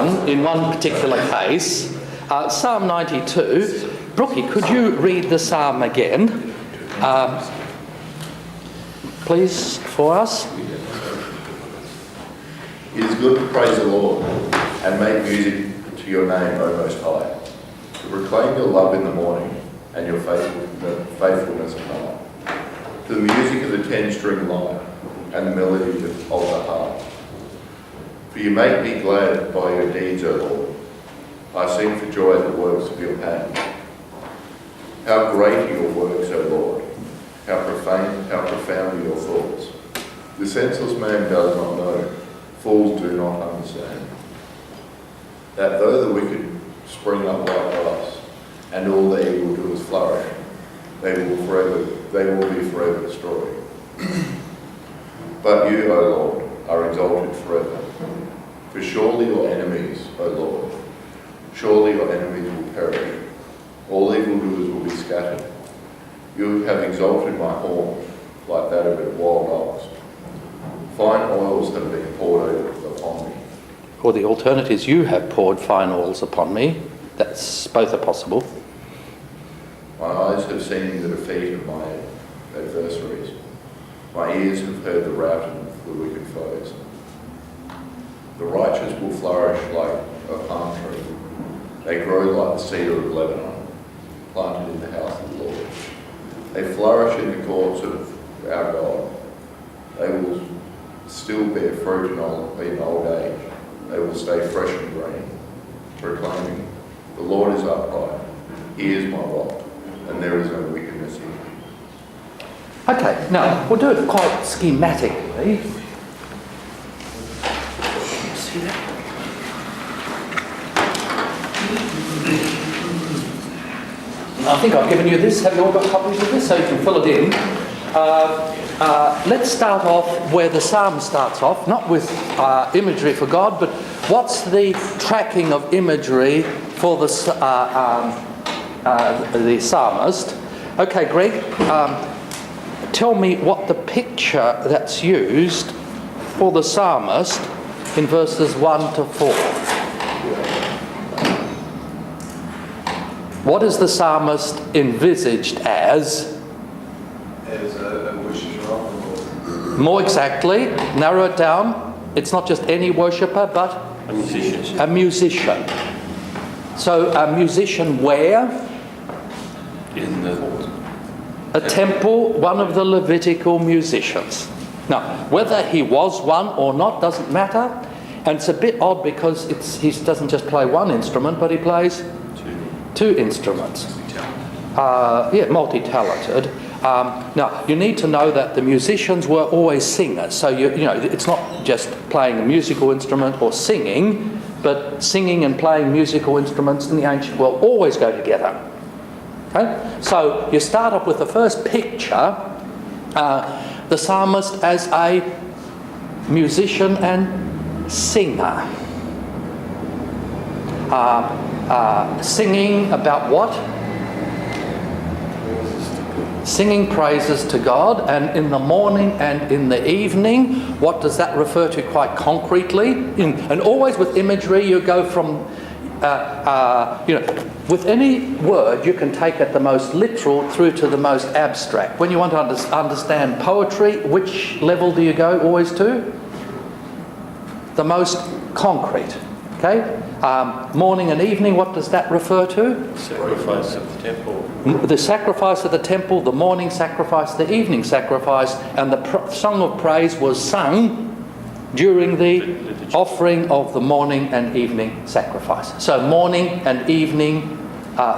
wrong in one particular case. Psalm 92. Brookie, could you read the psalm again, please, for us? It is good to praise the Lord and make music to your name, O Most High, to proclaim your love in the morning and your faithfulness at night, to the music of the 10-string lyre and the melody of the harp. For you make me glad by your deeds, O Lord. I sing for joy at the works of your hand. How great are your works, O Lord! How profound are your thoughts! The senseless man does not know, fools do not understand. That though the wicked spring up like grass, and all the evildoers flourish, they will be forever destroyed. But you, O Lord, are exalted forever. For surely your enemies, O Lord, surely your enemies will perish. All evildoers will be scattered. You have exalted my horn like that of a wild ox. Fine oils have been poured upon me. Or the alternative is, you have poured fine oils upon me. That's both are possible. My eyes have seen the defeat of my adversaries. My ears have heard the routing of the wicked foes. The righteous will flourish like a palm tree. They grow like the cedar of Lebanon, planted in the house of the Lord. They flourish in the courts of our God. They will still bear fruit in old age. They will stay fresh and green, proclaiming, the Lord is upright, he is my rock, and there is no wickedness in him. Okay, now we'll do it quite schematically. See that? I think I've given you this. Have you all got copies of this so you can fill it in? Let's start off where the psalm starts off, not with imagery for God, but what's the tracking of imagery for the psalmist? Okay, Greg, tell me what the picture that's used for the psalmist in verses 1 to 4. What is the psalmist envisaged as? As a worshipper of the Lord. More exactly, narrow it down. It's not just any worshipper, but A musician. a musician. So a musician where? In the A temple, one of the Levitical musicians. Now, whether he was one or not doesn't matter. And it's a bit odd because he doesn't just play one instrument, but he plays two instruments. Multi-talented. Now, you need to know that the musicians were always singers. So, you know, it's not just playing a musical instrument or singing, but singing and playing musical instruments in the ancient world always go together. Okay? So, you start off with the first picture, the psalmist as a musician and singer. Singing about what? Singing praises to God, and in the morning and in the evening. What does that refer to quite concretely? And always with imagery, you go from, with any word you can take it the most literal through to the most abstract. When you want to understand poetry, which level do you go always to? The most concrete. Okay? Morning and evening, what does that refer to? sacrifice of the temple. The sacrifice of the temple, the morning sacrifice, the evening sacrifice, and the song of praise was sung during the offering of the morning and evening sacrifice. So morning and evening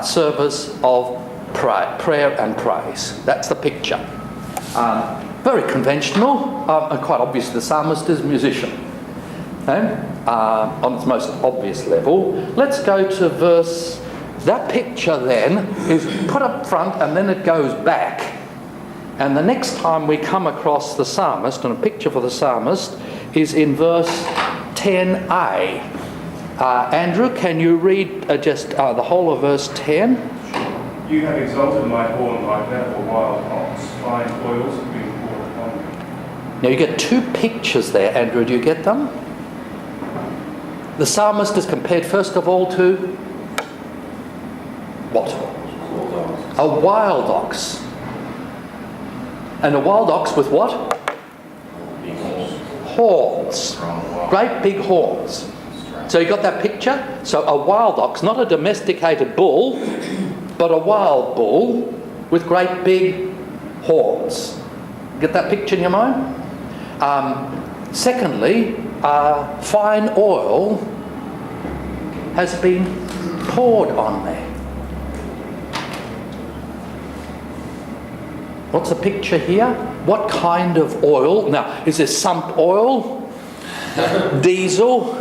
service of prayer and praise. That's the picture. Very conventional, and quite obvious the psalmist is a musician. Okay? On its most obvious level. Let's go to verse. That picture then is put up front and then it goes back. And the next time we come across the psalmist, and a picture for the psalmist, is in verse 10a. Andrew, can you read just the whole of verse 10? You have exalted my horn like that of a wild ox. Fine oils have been poured upon me. Now you get two pictures there, Andrew. Do you get them? The psalmist is compared first of all to what? A wild ox. And a wild ox with what? Horns. Great big horns. So you got that picture? So a wild ox, not a domesticated bull, but a wild bull with great big horns. Get that picture in your mind? Secondly, fine oil has been poured on there. What's the picture here? What kind of oil? Now, is this sump oil? Diesel?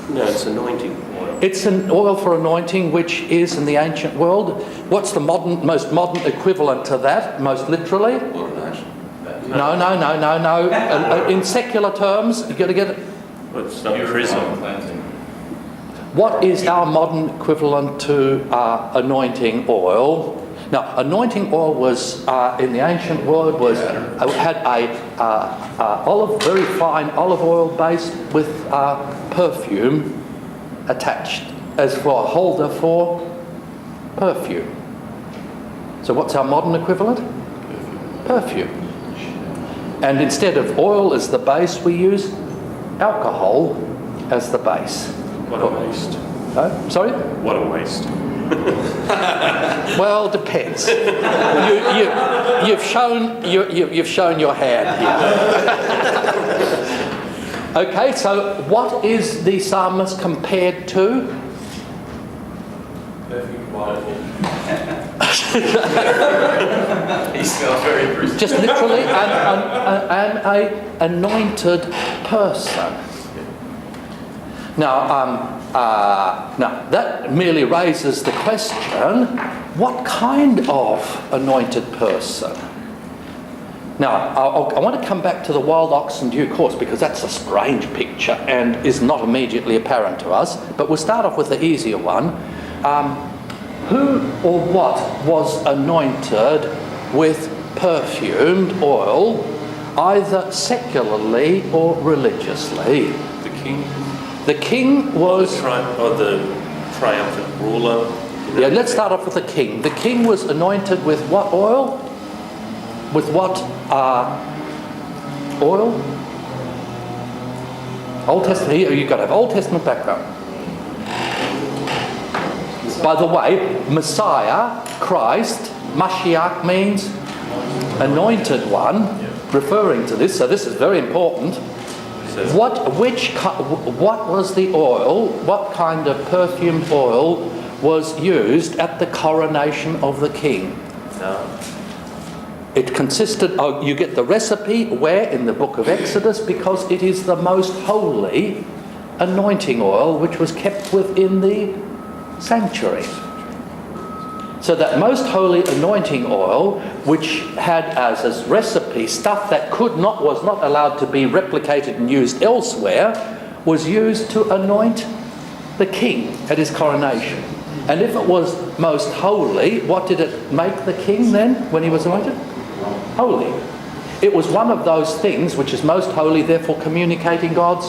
No, it's anointing oil. It's an oil for anointing, which is in the ancient world. What's the most modern equivalent to that, most literally? No. In secular terms, you've got to get it. Well, it's not chrism. What is our modern equivalent to anointing oil? Now, anointing oil was in the ancient world had a very fine olive oil base with perfume attached as for a holder for perfume. So, what's our modern equivalent? Perfume. And instead of oil as the base, we use alcohol as the base. What a waste. Sorry? What a waste. Well, depends. You've shown your hand here. Okay, so what is the psalmist compared to? He smells very British. Just literally an anointed person. Now that merely raises the question, what kind of anointed person? Now, I want to come back to the wild ox in due course because that's a strange picture and is not immediately apparent to us, but we'll start off with the easier one. Who or what was anointed with perfumed oil, either secularly or religiously? The king. The king was... the triumphant ruler. Yeah, let's start off with the king. The king was anointed with what oil? With what oil? Old Testament. You've got to have Old Testament background. By the way, Messiah, Christ, Mashiach means anointed one, referring to this. So this is very important. What was the oil? What kind of perfumed oil was used at the coronation of the king? No. It consisted of, you get the recipe where? In the book of Exodus, because it is the most holy anointing oil which was kept within the sanctuary. So that most holy anointing oil, which had as its recipe stuff that was not allowed to be replicated and used elsewhere, was used to anoint the king at his coronation. And if it was most holy, what did it make the king then when he was anointed? Holy. It was one of those things which is most holy, therefore communicating God's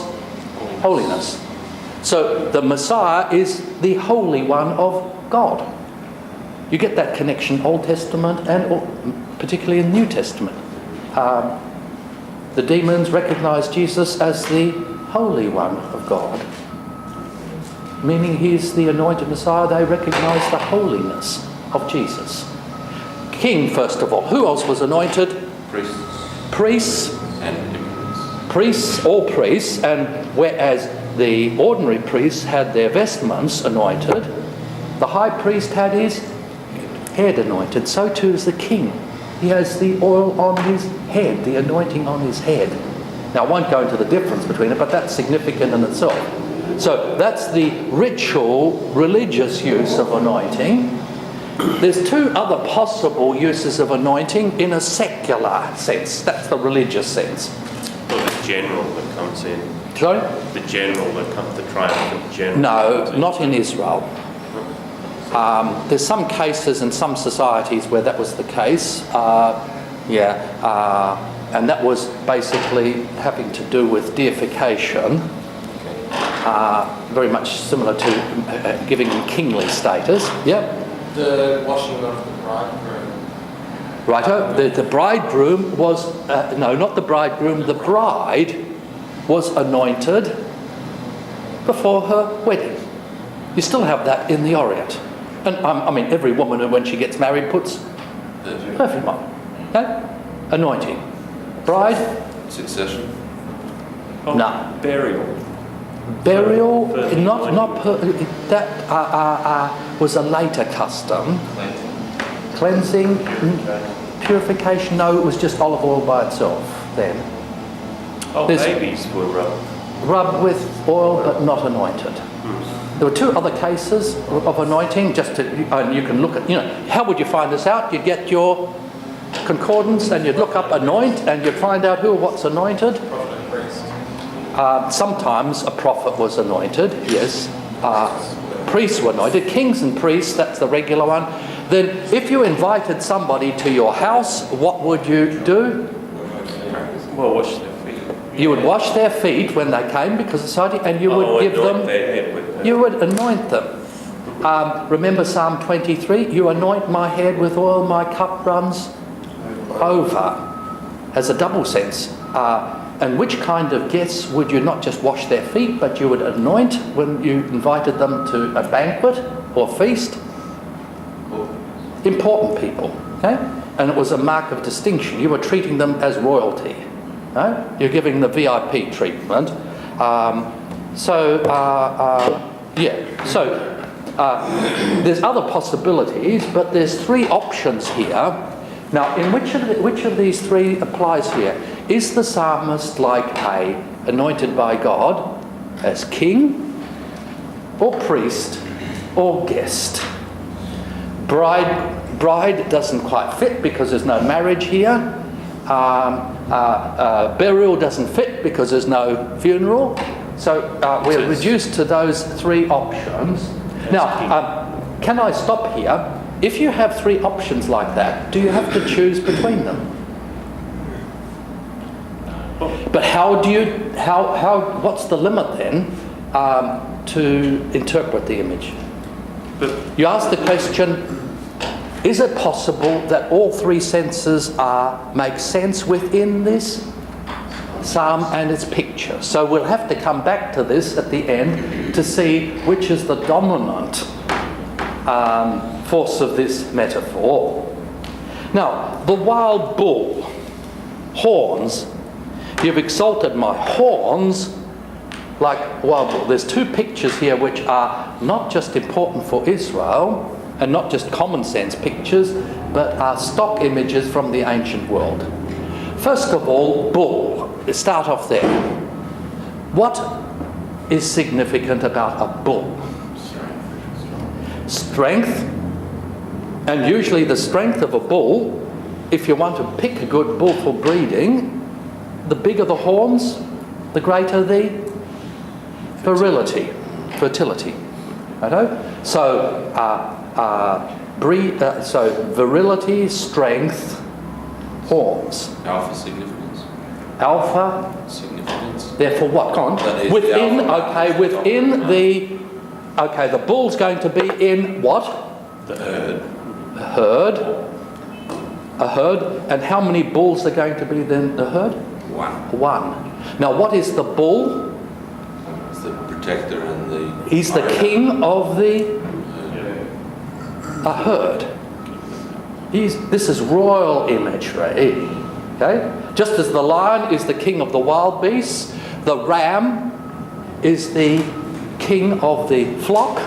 holiness. So the Messiah is the Holy One of God. You get that connection, Old Testament and particularly in New Testament. The demons recognise Jesus as the Holy One of God. Meaning he's the anointed Messiah, they recognise the holiness of Jesus. King, first of all. Who else was anointed? Priests. All priests, and whereas the ordinary priests had their vestments anointed, the high priest had his head anointed. So too is the king. He has the oil on his head, the anointing on his head. Now I won't go into the difference between it, but that's significant in itself. So that's the ritual, religious use of anointing. There's two other possible uses of anointing in a secular sense. That's the religious sense. Well, the general that comes in. Sorry? The general that comes, the triumphant general. No, not in Israel. There's some cases in some societies where that was the case. And that was basically having to do with deification. very much similar to giving him kingly status. Yep. The washing of the bridegroom. Righto. The bridegroom was, no, not the bridegroom, the bride was anointed before her wedding. You still have that in the Orient. And I mean, every woman when she gets married puts perfume on. Okay? Anointing. Bride? Succession. No. Burial. Burial, Further that was a later custom. Cleansing, purification, no, it was just olive oil by itself then. Oh, There's- babies were Rubbed with oil but not anointed. There were two other cases of anointing, just to, and you can look at, how would you find this out? You'd get your concordance and you'd look up anoint and you'd find out who or what's anointed. Prophet and priest. Sometimes a prophet was anointed, yes. Priests were anointed. Kings and priests, that's the regular one. Then if you invited somebody to your house, what would you do? well, wash their feet. You would wash their feet when they came because of society, and you would give anoint them, their head with you would anoint them. Remember Psalm 23? You anoint my head with oil, my cup runs over. Has a double sense. And which kind of guests would you not just wash their feet, but you would anoint when you invited them to a banquet or feast? Important people, okay? And it was a mark of distinction. You were treating them as royalty. No? You're giving the VIP treatment. So there's other possibilities, but there's three options here. Now, in which of these three applies here? Is the psalmist like anointed by God as king, or priest, or guest? Bride doesn't quite fit because there's no marriage here. Burial doesn't fit because there's no funeral. So we're reduced to those three options. Now, can I stop here? If you have three options like that, do you have to choose between them? But what's the limit then to interpret the image? You ask the question, is it possible that all three senses make sense within this psalm and its picture? So we'll have to come back to this at the end to see which is the dominant force of this metaphor. Now, the wild bull, horns, you've exalted my horns like wild bull. There's two pictures here which are not just important for Israel and not just common sense pictures, but are stock images from the ancient world. First of all, bull. Let's start off there. What is significant about a bull? Strength. And usually the strength of a bull, if you want to pick a good bull for breeding, the bigger the horns, the greater the fertility. Righto? So, so virility, strength, horns. Alpha significance. Alpha, Significance. therefore what? Go on. That is Within, the alpha. the bull's going to be in what? The herd. A herd. And how many bulls are going to be in the herd? One. Now what is the bull? It's the protector and the... He's the king of a herd. This is royal imagery. Okay? Just as the lion is the king of the wild beasts, the ram is the king of the flock,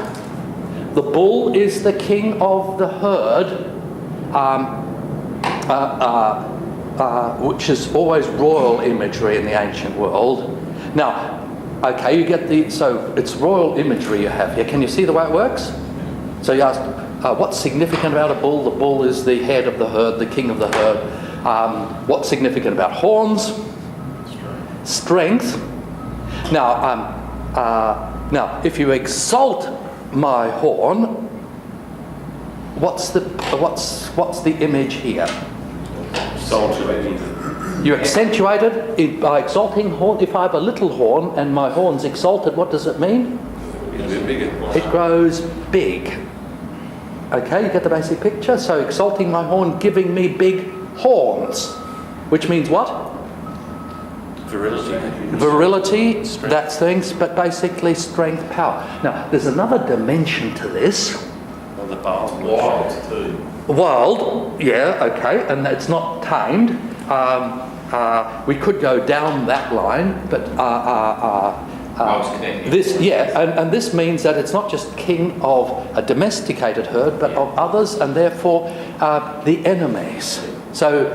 the bull is the king of the herd, which is always royal imagery in the ancient world. Now, okay, you get so it's royal imagery you have here. Can you see the way it works? So you ask, what's significant about a bull? The bull is the head of the herd, the king of the herd. What's significant about horns? Strength. Now, if you exalt my horn, what's the image here? Soldier. You accentuate it by exalting horn. If I have a little horn and my horn's exalted, what does it mean? It's a bit bigger. It grows big. Okay, you get the basic picture? So exalting my horn, giving me big horns. Which means what? Virility. Virility, that's things, but basically strength, power. Now, there's another dimension to this. Well, the Baal. Wild too. Wild, yeah, okay, and it's not tamed. We could go down that line, but this, yeah, and this means that it's not just king of a domesticated herd, but of others, and therefore the enemies. So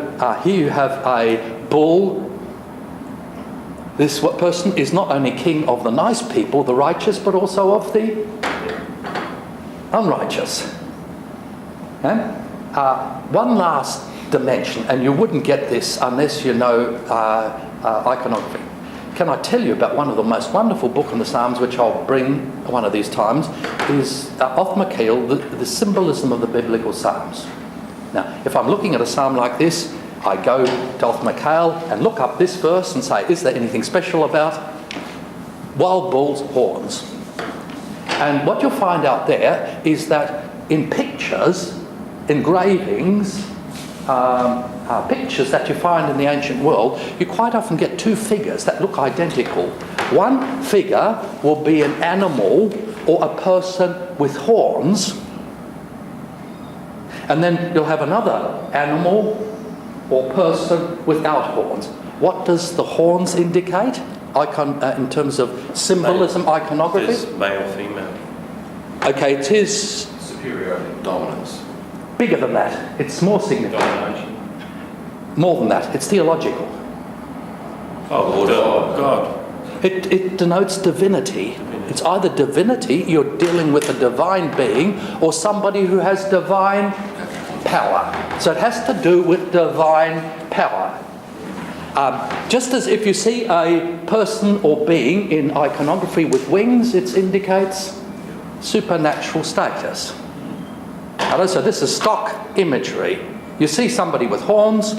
here you have a bull. This person is not only king of the nice people, the righteous, but also of the unrighteous. Okay? One last dimension, and you wouldn't get this unless you know iconography. Can I tell you about one of the most wonderful books in the Psalms, which I'll bring one of these times, is Oth McKeel, the symbolism of the biblical Psalms. Now, if I'm looking at a psalm like this, I go to Oth McKeel and look up this verse and say, is there anything special about wild bulls' horns? And what you'll find out there is that in pictures, engravings, pictures that you find in the ancient world, you quite often get two figures that look identical. One figure will be an animal or a person with horns, and then you'll have another animal or person without horns. What does the horns indicate? In terms of symbolism, iconography? There's male, female. Okay, it is Superiority. Dominance. bigger than that. It's more significant. Domination. More than that. It's theological. Oh, God. It denotes divinity. It's either divinity, you're dealing with a divine being, or somebody who has divine power. So it has to do with divine power. Just as if you see a person or being in iconography with wings, it indicates supernatural status. So this is stock imagery. You see somebody with horns,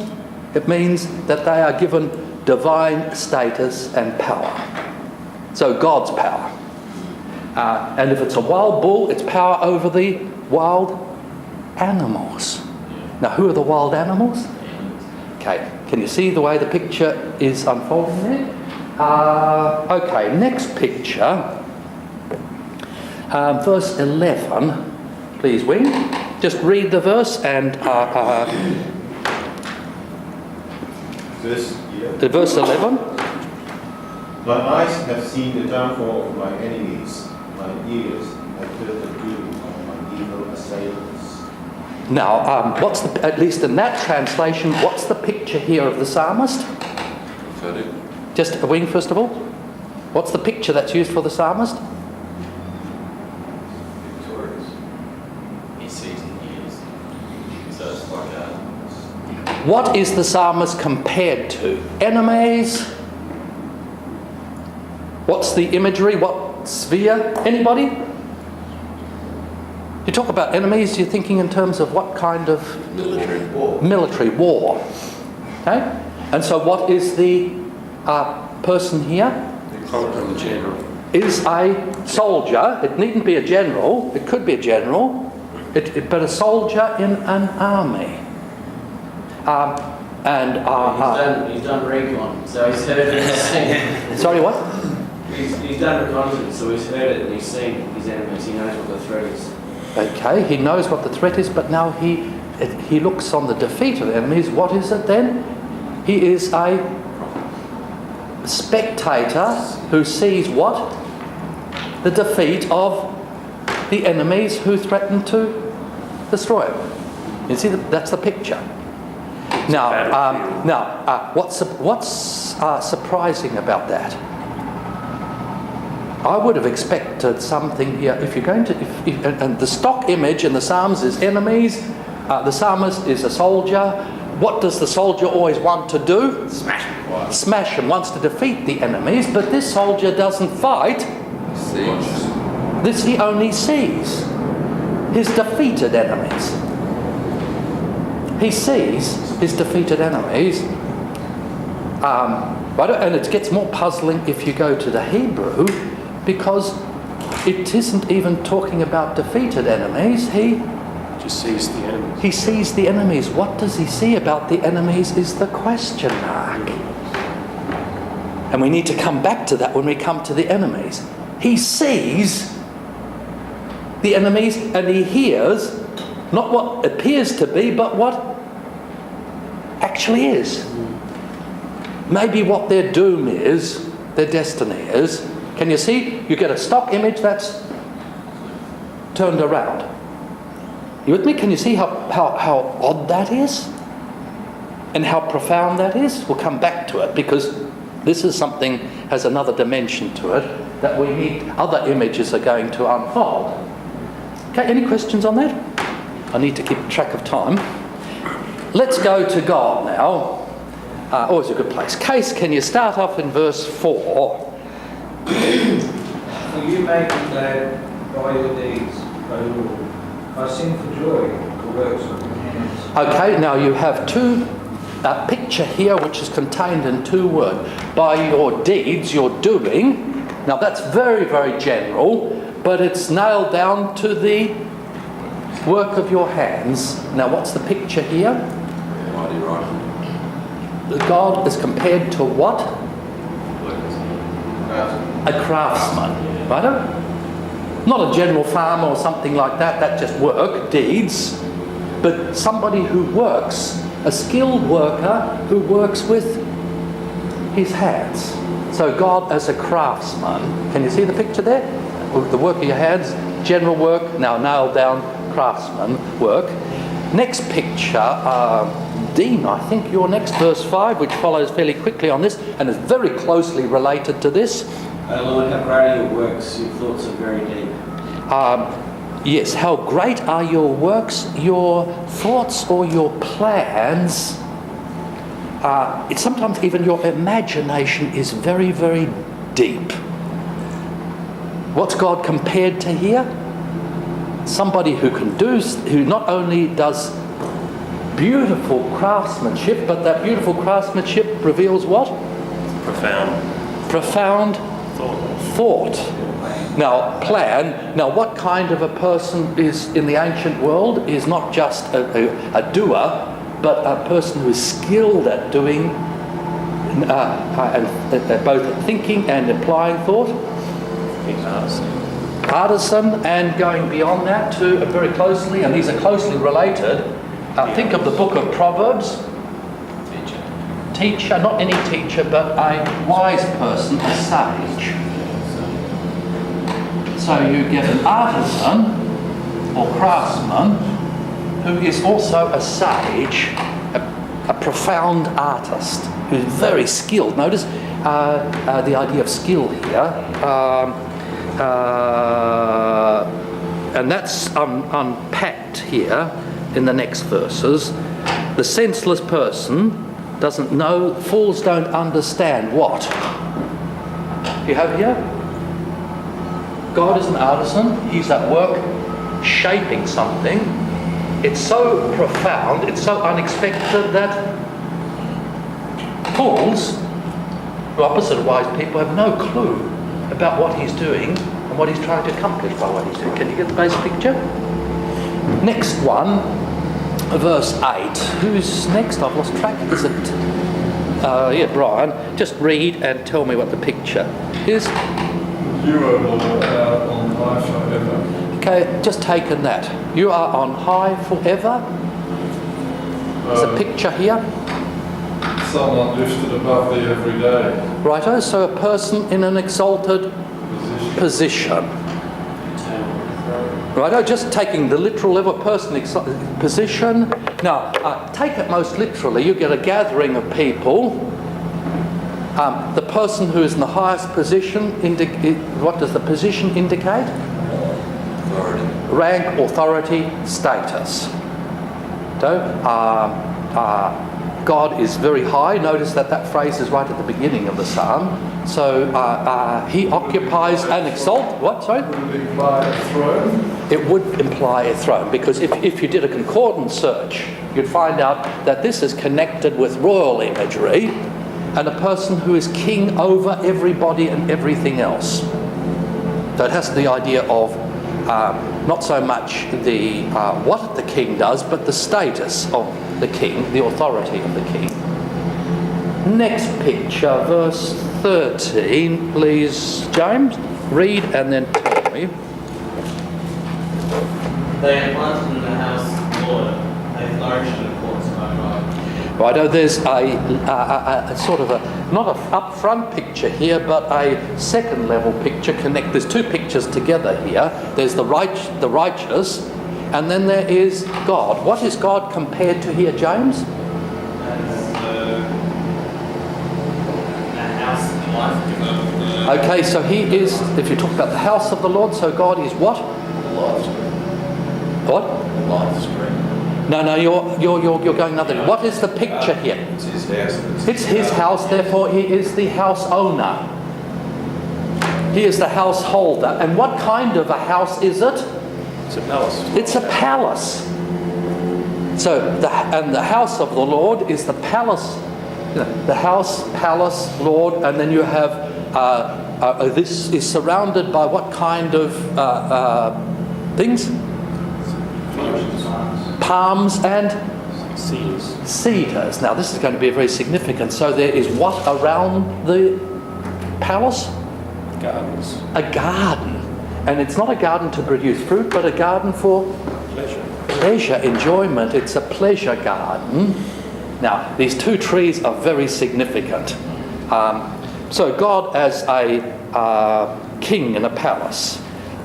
it means that they are given divine status and power. So God's power. And if it's a wild bull, it's power over the wild animals. Now, who are the wild animals? Okay, can you see the way the picture is unfolding there? Okay, next picture. Verse 11. Please, Wing. Just read the verse and verse 11. My eyes have seen the downfall of my enemies. My ears have heard the doom of my evil assailants. Now, what's at least in that translation, what's the picture here of the psalmist? Prophetic. Just a Wing, first of all. What's the picture that's used for the psalmist? Victorious. He sees and hears. So it's like a... What is the psalmist compared to? Enemies? What's the imagery? What sphere? Anybody? You talk about enemies, you're thinking in terms of what kind of military war. Okay? And so what is the person here? The conquering general. Is a soldier. It needn't be a general. It could be a general. But a soldier in an army. He's done recon, so he's heard it and seen. Sorry, what? He's done reconnaissance, so he's heard it and he's seen his enemies. He knows what the threat is. Okay, he knows what the threat is, but now he looks on the defeat of the enemies. What is it then? He is a spectator who sees what? The defeat of the enemies who threaten to destroy him. You see, that's the picture. Now, what's surprising about that? I would have expected something here. If you're going to, and the stock image in the Psalms is enemies. The psalmist is a soldier. What does the soldier always want to do? Smash him. Wants to defeat the enemies. But this soldier doesn't fight. This he only sees. His defeated enemies. He sees his defeated enemies, Right? And it gets more puzzling if you go to the Hebrew, because it isn't even talking about defeated enemies. Just sees the enemies. He sees the enemies. What does he see about the enemies is the question mark. And we need to come back to that when we come to the enemies. He sees the enemies and he hears not what appears to be, but what actually is. Maybe what their doom is, their destiny is. Can you see? You get a stock image that's turned around. You with me? Can you see how odd that is? And how profound that is? We'll come back to it, because this is something has another dimension to it that we need, other images are going to unfold. Okay, any questions on that? I need to keep track of time. Let's go to God now. Always a good place. Case, can you start off in verse 4? For you make me glad by your deeds, O Lord. I sing for joy at the works of your hands. Okay, now you have a picture here which is contained in two words. By your deeds, your doing. Now that's very, very general, but it's nailed down to the work of your hands. Now what's the picture here? Mighty right. God is compared to what? A craftsman, right? Not a general farmer or something like that, that just work, deeds, but somebody who works, a skilled worker who works with his hands. So God as a craftsman. Can you see the picture there? The work of your hands, general work, now nailed down craftsman work. Next picture, Dean, I think your next verse 5, which follows fairly quickly on this, and is very closely related to this. O Lord, how great are your works, your thoughts are very deep. Yes, how great are your works, your thoughts or your plans. It's sometimes even your imagination is very, very deep. What's God compared to here? Somebody who not only does beautiful craftsmanship, but that beautiful craftsmanship reveals what? Profound thought. Now, plan. Now, what kind of a person is in the ancient world is not just a doer, but a person who is skilled at doing both thinking and applying thought. Artisan, and going beyond that to very closely, and these are closely related. Think of the book of Proverbs. Teacher, not any teacher, but a wise person, a sage. So you get an artisan or craftsman who is also a sage, a profound artist who's very skilled. Notice the idea of skill here. And that's unpacked here in the next verses. The senseless person doesn't know, fools don't understand what? You have here? God is an artisan, he's at work shaping something. It's so profound, it's so unexpected that fools, the opposite of wise people, have no clue about what he's doing and what he's trying to accomplish by what he's doing. Can you get the basic picture? Next one, verse 8. Who's next? I've lost track. Is it Brian? Just read and tell me what the picture is. You are on high forever. Okay, just taken that. You are on high forever. There's a picture here. Someone lifted above thee every day. Righto, so a person in an exalted position. Righto, just taking the literal level, person position. Now, take it most literally. You get a gathering of people. The person who is in the highest position, what does the position indicate? Authority. Rank, authority, status. So, God is very high. Notice that phrase is right at the beginning of the psalm. So he occupies an exalt. What? Sorry? Would it imply a throne? It would imply a throne, because if you did a concordance search, you'd find out that this is connected with royal imagery. and a person who is king over everybody and everything else. So it has the idea of not so much the what the king does, but the status of the king, the authority of the king. Next picture, verse 13, please, James. Read and then tell me. They are planted in the house of the Lord. They flourish in the courts of our God. Righto, there's a sort of a, not an up-front picture here, but a second-level picture. There's two pictures together here. There's the righteous, and then there is God. What is God compared to here, James? The house of the life. Okay, so he is, if you talk about the house of the Lord, so God is what? Live stream. What? Live stream. No, you're going another. What is the picture here? It's his house. It's his house, therefore he is the house owner. He is the householder. And what kind of a house is it? It's a palace. It's a palace. So, the house of the Lord is the palace. The house, palace, Lord, and then you have this is surrounded by what kind of things? Palms and cedars. Now this is going to be very significant. So there is what around the palace? Gardens. A garden. And it's not a garden to produce fruit, but a garden for pleasure, enjoyment. It's a pleasure garden. Now, these two trees are very significant. So God as a king in a palace.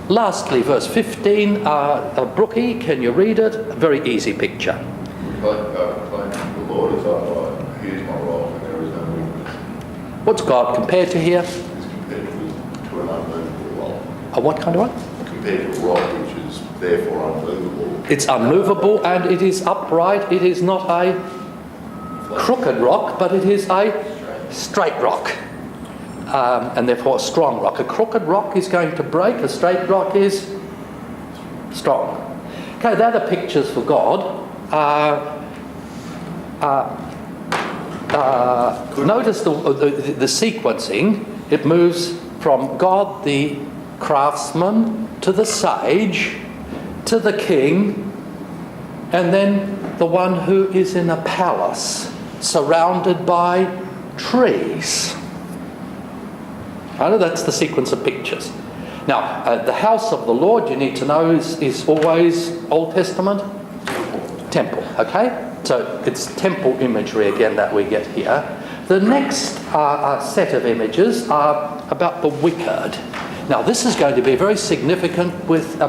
Lastly, verse 15, Brookie, can you read it? A very easy picture. The Lord is our God. He is my rock, and there is no weakness. What's God compared to here? He's compared to an unmovable rock. A what kind of rock? Compared to a rock which is therefore unmovable. It's unmovable and it is upright. It is not a crooked rock, but it is a straight rock. And therefore a strong rock. A crooked rock is going to break, a straight rock is strong. Okay, they're the pictures for God. Notice the sequencing. It moves from God the craftsman to the sage to the king, and then the one who is in a palace surrounded by trees. I know that's the sequence of pictures. Now, the house of the Lord, you need to know, is always Old Testament? Temple, okay? So it's temple imagery again that we get here. The next set of images are about the wicked. Now, this is going to be very significant with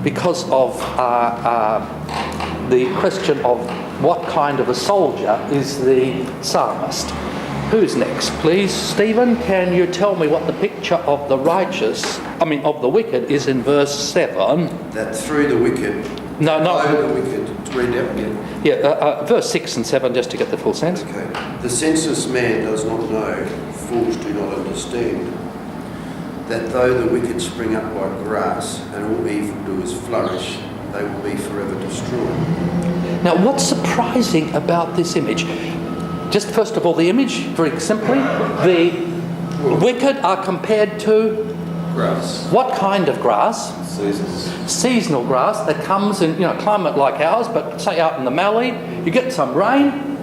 because of the question of what kind of a soldier is the psalmist. Who's next, please? Stephen, can you tell me what the picture of the of the wicked is in verse 7? That through the wicked. No. Over the wicked. Read out again. Yeah, verse 6 and 7, just to get the full sense. Okay. The senseless man does not know, fools do not understand, that though the wicked spring up like grass and all evildoers flourish, they will be forever destroyed. Now, what's surprising about this image? Just first of all, the image, very simply, the wicked are compared to Grass. what kind of grass? Seasons. Seasonal grass that comes in, climate like ours, but say out in the Mallee, you get some rain,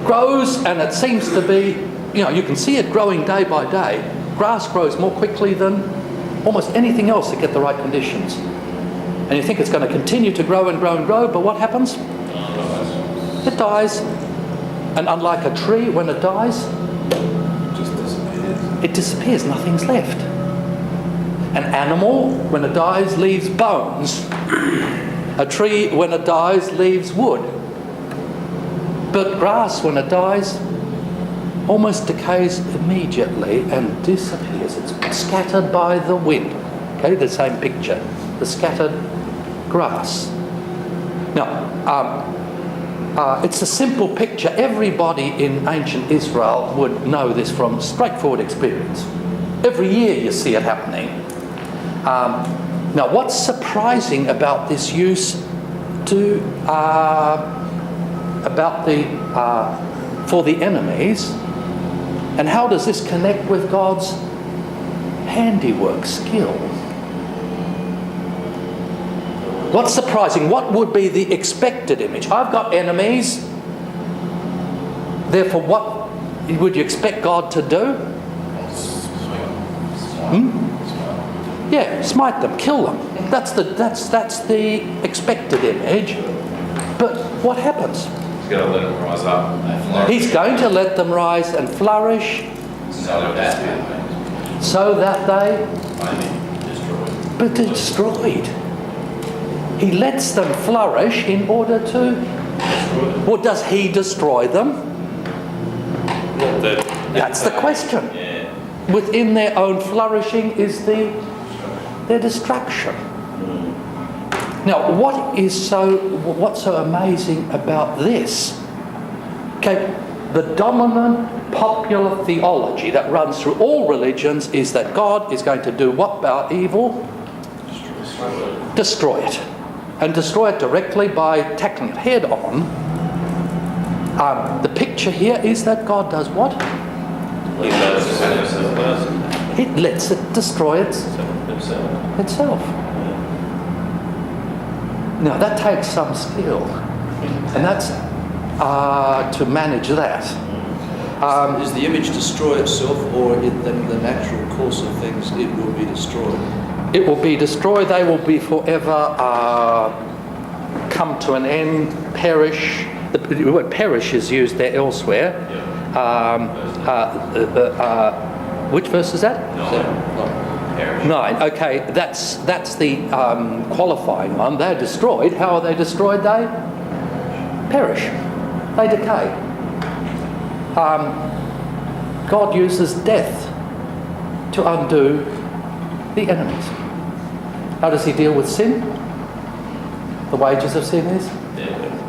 grows, and it seems to be, you can see it growing day by day. Grass grows more quickly than almost anything else to get the right conditions. And you think it's going to continue to grow and grow and grow, but what happens? It dies. And unlike a tree, when it dies, it disappears, nothing's left. An animal, when it dies, leaves bones. A tree, when it dies, leaves wood. But grass, when it dies, almost decays immediately and disappears. It's scattered by the wind. Okay, the same picture. The scattered grass. Now, it's a simple picture. Everybody in ancient Israel would know this from straightforward experience. Every year you see it happening. Now, what's surprising about this use for for the enemies. And how does this connect with God's handiwork, skill? What's surprising? What would be the expected image? I've got enemies. Therefore, what would you expect God to do? Yeah, smite them, kill them. That's the expected image. But what happens? He's going to let them rise up and flourish. He's going to let them rise and flourish so that they be destroyed. He lets them flourish in order to... Well, does he destroy them? That's the question. Within their own flourishing is their destruction. Now, what's so amazing about this? Okay, the dominant popular theology that runs through all religions is that God is going to do what about evil? Destroy it. And destroy it directly by tackling it head on. The picture here is that God does what? It lets it destroy itself. Now that takes some skill, and that's to manage that. Does the image destroy itself, or in the natural course of things it will be destroyed? It will be destroyed. They will be forever come to an end, perish. The word perish is used there elsewhere. Which verse is that? 9. Okay, that's the qualifying one. They're destroyed. How are they destroyed? They perish. They decay. God uses death to undo the enemies. How does he deal with sin? The wages of sin is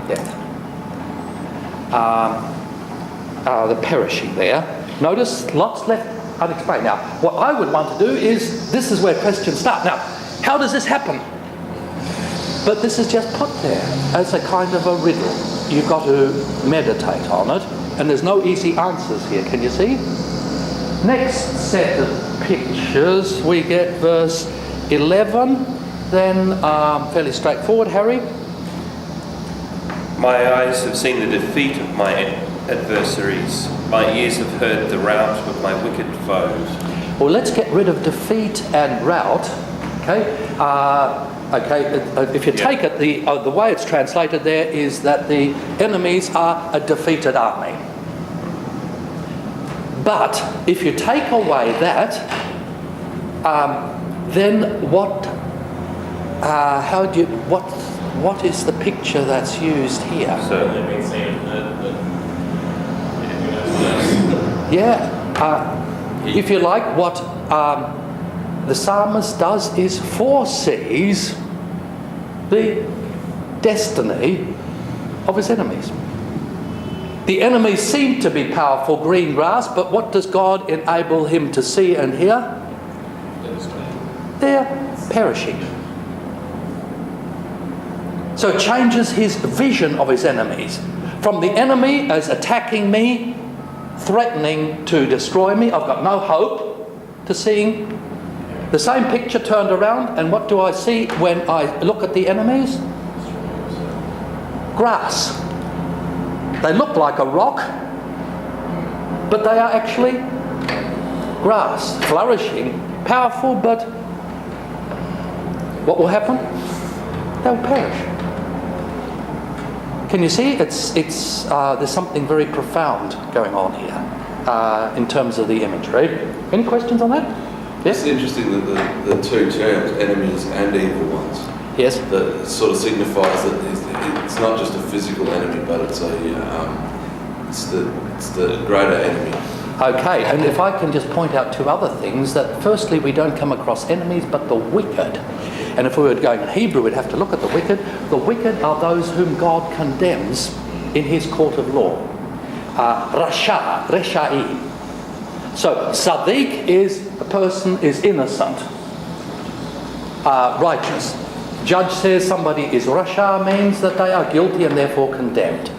death. The perishing there. Notice lots left unexplained. Now, what I would want to do is, this is where questions start. Now, how does this happen? But this is just put there as a kind of a riddle. You've got to meditate on it, and there's no easy answers here. Can you see? Next set of pictures, we get verse 11, then fairly straightforward. Harry? My eyes have seen the defeat of my adversaries. My ears have heard the rout of my wicked foes. Well, let's get rid of defeat and rout. Okay. If you take it, the way it's translated there is that the enemies are a defeated army. But if you take away that, then what? What is the picture that's used here? If you like, what the psalmist does is foresees the destiny of his enemies. The enemies seem to be powerful green grass, but what does God enable him to see and hear? They're perishing. So it changes his vision of his enemies. From the enemy as attacking me, threatening to destroy me, I've got no hope, to seeing the same picture turned around, and what do I see when I look at the enemies? Grass. They look like a rock, but they are actually grass, flourishing, powerful, but what will happen? They'll perish. Can you see? There's something very profound going on here in terms of the imagery. Any questions on that? Yes? It's interesting that the two terms, enemies and evil ones, yes, that sort of signifies that it's not just a physical enemy, but it's the greater enemy. Okay, and if I can just point out two other things, that firstly we don't come across enemies but the wicked. And if we were going in Hebrew, we'd have to look at the wicked. The wicked are those whom God condemns in his court of law. Resha'i. So, Sadiq is a person is innocent, righteous. Judge says somebody is Rasha means that they are guilty and therefore condemned.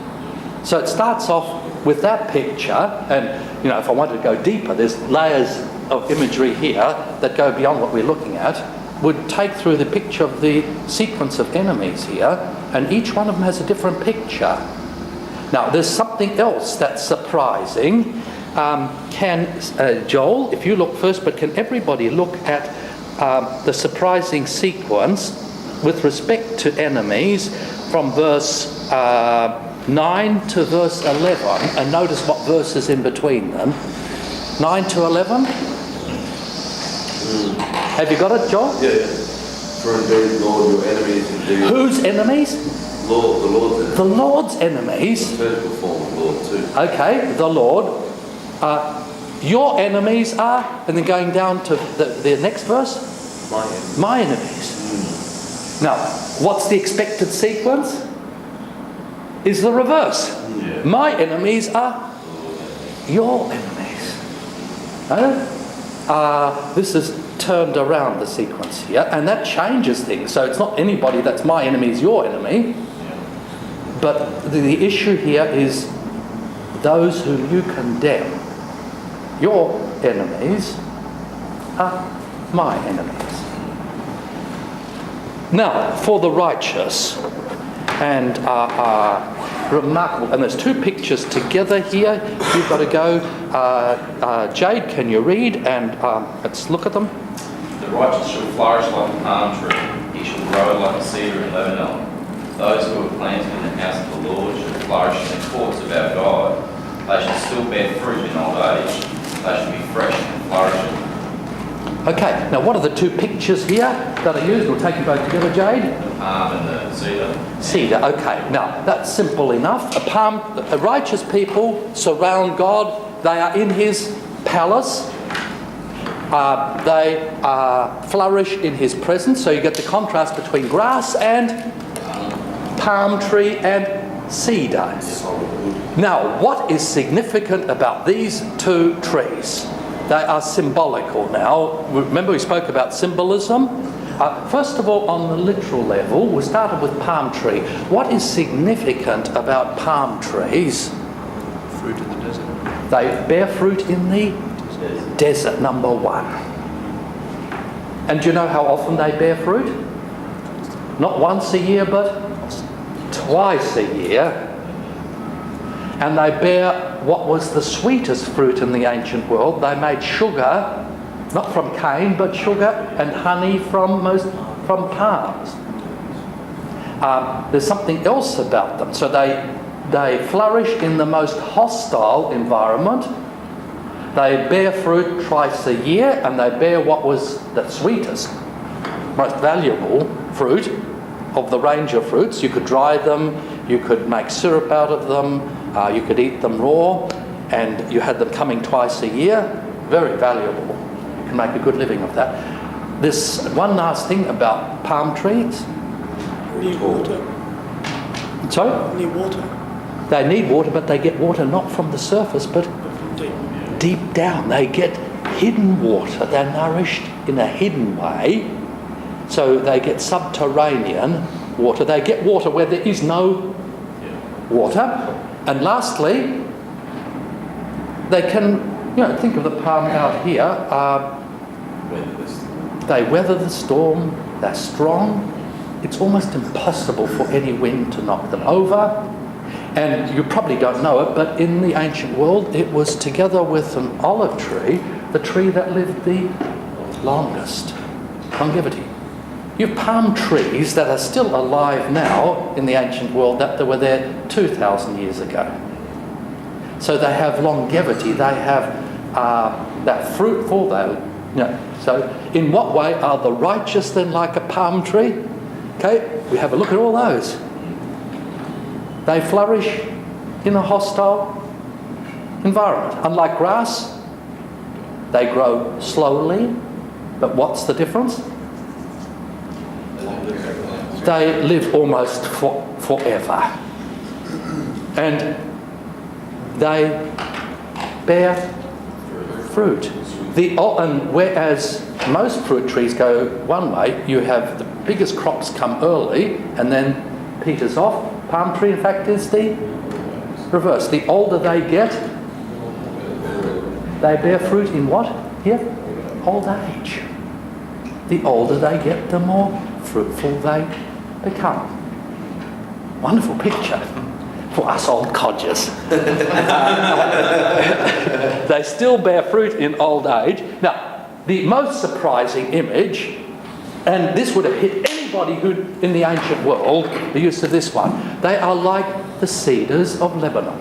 So it starts off with that picture, and if I wanted to go deeper, there's layers of imagery here that go beyond what we're looking at, would take through the picture of the sequence of enemies here, and each one of them has a different picture. Now, there's something else that's surprising. Joel, if you look first, but can everybody look at the surprising sequence with respect to enemies from verse 9 to verse 11, and notice what verses in between them. 9 to 11? Have you got it, Joel? Yeah. For indeed, Lord, your enemies indeed. Whose enemies? Lord, the Lord's enemies. The Lord's enemies. Physical form of Lord too. Okay, the Lord. Your enemies are, and then going down to the next verse? My enemies. Now, what's the expected sequence? Is the reverse. Yeah. My enemies are your enemies. This is turned around, the sequence here, and that changes things. So it's not anybody that's my enemy is your enemy, but the issue here is those whom you condemn. Your enemies are my enemies. Now, for the righteous, and remarkable, and there's two pictures together here. You've got to go. Jade, can you read? And let's look at them. The righteous shall flourish like a palm tree. He shall grow like a cedar in Lebanon. Those who are planted in the house of the Lord shall flourish in the courts of our God. They shall still bear fruit in old age. They shall be fresh and flourishing. Okay, now what are the two pictures here that are used? We'll take them both together, Jade. The palm and the cedar. Cedar, okay. Now, that's simple enough. A righteous people surround God. They are in his palace. They flourish in his presence. So you get the contrast between grass and palm tree and cedar. Now, what is significant about these two trees? They are symbolical now. Remember we spoke about symbolism? First of all, on the literal level, we started with palm tree. What is significant about palm trees? Fruit in the desert. They bear fruit in the desert, number one. And do you know how often they bear fruit? Not once a year, but twice a year. And they bear what was the sweetest fruit in the ancient world. They made sugar, not from cane, but sugar and honey from palms. There's something else about them. So they flourish in the most hostile environment. They bear fruit twice a year, and they bear what was the sweetest, most valuable fruit of the range of fruits. You could dry them, you could make syrup out of them, you could eat them raw, and you had them coming twice a year. Very valuable. You can make a good living of that. This one last thing about palm trees. Need water. Sorry? Need water. They need water, but they get water not from the surface, but deep down. They get hidden water. They're nourished in a hidden way. So they get subterranean water. They get water where there is no water. And lastly, they can, think of the palm out here. They weather the storm. They're strong. It's almost impossible for any wind to knock them over. And you probably don't know it, but in the ancient world, it was together with an olive tree, the tree that lived the longest. Longevity. You have palm trees that are still alive now in the ancient world that were there 2,000 years ago. So they have longevity. They have that fruitful. So in what way are the righteous then like a palm tree? Okay, we have a look at all those. They flourish in a hostile environment. Unlike grass, they grow slowly. But what's the difference? They live almost forever. And they bear fruit. And whereas most fruit trees go one way, you have the biggest crops come early and then peters off. Palm tree, in fact, is the reverse. The older they get, they bear fruit in what? Here? Old age. The older they get, the more fruitful they become. Wonderful picture for us old codgers. They still bear fruit in old age. Now, the most surprising image, and this would have hit anybody who in the ancient world, the use of this one, they are like the cedars of Lebanon.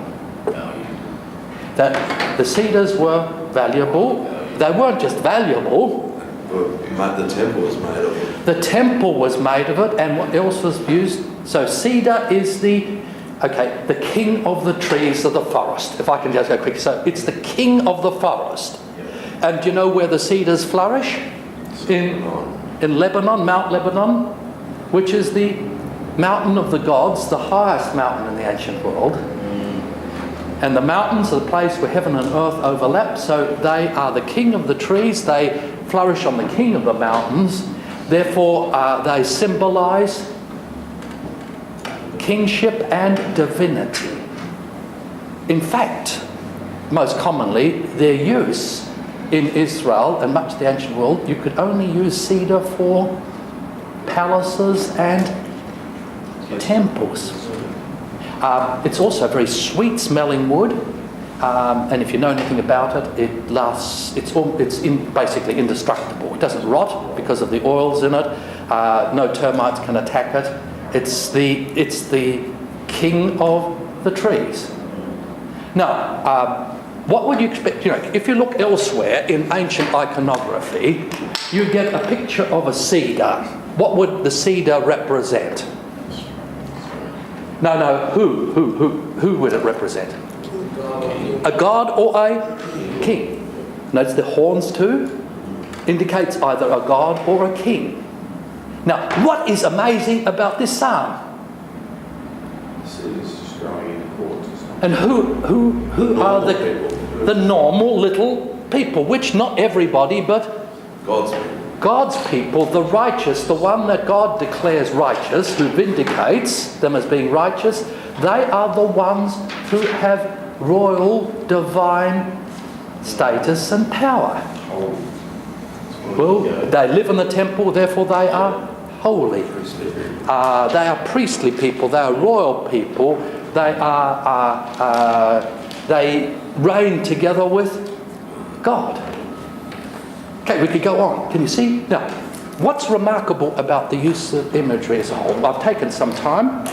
That the cedars were valuable. They weren't just valuable. The temple was made of it. The temple was made of it, and what else was used? So cedar is the king of the trees of the forest. If I can just go quick. So it's the king of the forest. And do you know where the cedars flourish? In Lebanon, Mount Lebanon, which is the mountain of the gods, the highest mountain in the ancient world. And the mountains are the place where heaven and earth overlap, so they are the king of the trees. They flourish on the king of the mountains. Therefore, they symbolise kingship and divinity. In fact, most commonly, their use in Israel and much of the ancient world, you could only use cedar for palaces and temples. It's also a very sweet-smelling wood, and if you know anything about it, it lasts. It's basically indestructible. It doesn't rot because of the oils in it. No termites can attack it. It's the king of the trees. Now, what would you expect? If you look elsewhere in ancient iconography, you get a picture of a cedar. What would the cedar represent? No. Who would it represent? A god or a king? Notice the horns too indicates either a god or a king. Now, what is amazing about this psalm? And who are the normal little people? Which not everybody, but God's people, the righteous, the one that God declares righteous, who vindicates them as being righteous, they are the ones who have royal, divine status and power. Well, they live in the temple, therefore they are holy. They are priestly people, they are royal people, they reign together with God. Okay, we could go on. Can you see? Now, what's remarkable about the use of imagery as a whole? I've taken some time.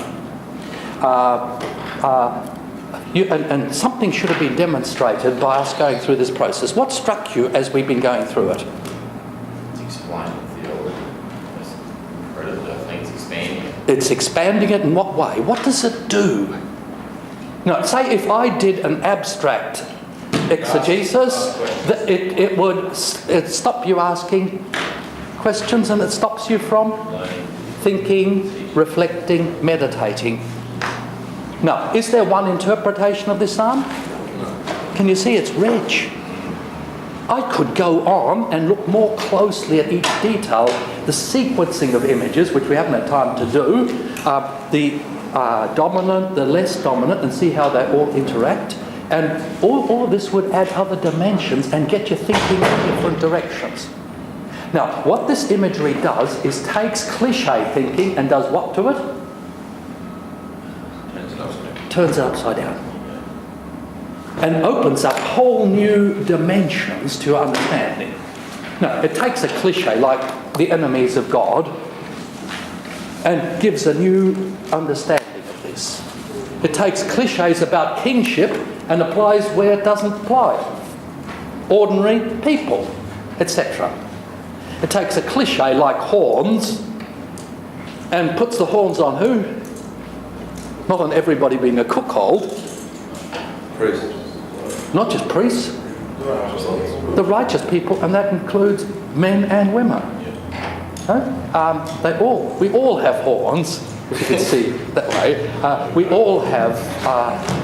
And something should have been demonstrated by us going through this process. What struck you as we've been going through it? It's explaining the theology. It's incredibly, I think it's expanding it. It's expanding it in what way? What does it do? Now, say if I did an abstract exegesis, it would stop you asking questions, and it stops you from thinking, reflecting, meditating. Now, is there one interpretation of this psalm? Can you see it's rich? I could go on and look more closely at each detail, the sequencing of images, which we haven't had time to do, the dominant, the less dominant, and see how they all interact. And all of this would add other dimensions and get you thinking in different directions. Now, what this imagery does is takes cliche thinking and does what to it? Turns it upside down. And opens up whole new dimensions to understanding. Now, it takes a cliche like the enemies of God and gives a new understanding of this. It takes cliches about kingship and applies where it doesn't apply. Ordinary people, etc. It takes a cliche like horns and puts the horns on who? Not on everybody being a cuckold. Priests. Not just priests. The righteous people, and that includes men and women. We all have horns, if you can see that way. We all have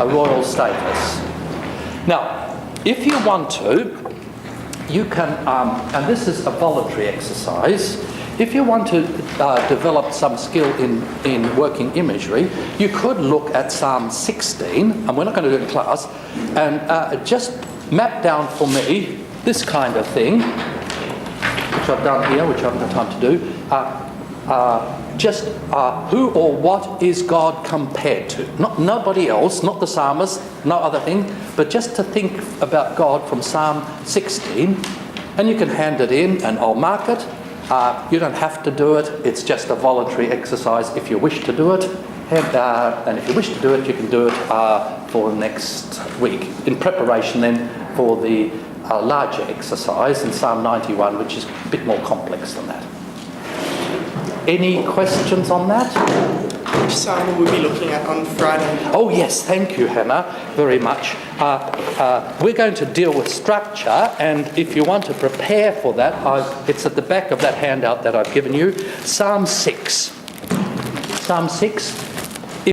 a royal status. Now, if you want to, you can, and this is a voluntary exercise, if you want to develop some skill in working imagery, you could look at Psalm 16, and we're not going to do it in class, and just map down for me this kind of thing, which I've done here, which I haven't got time to do. Who or what is God compared to? Not nobody else, not the psalmist, no other thing, but just to think about God from Psalm 16, and you can hand it in and I'll mark it. You don't have to do it, it's just a voluntary exercise if you wish to do it. And if you wish to do it, you can do it for next week, in preparation then for the larger exercise in Psalm 91, which is a bit more complex than that. Any questions on that? Which psalm will we be looking at on Friday? Oh yes, thank you, Hannah, very much. We're going to deal with structure, and if you want to prepare for that, it's at the back of that handout that I've given you. Psalm 6. Psalm 6.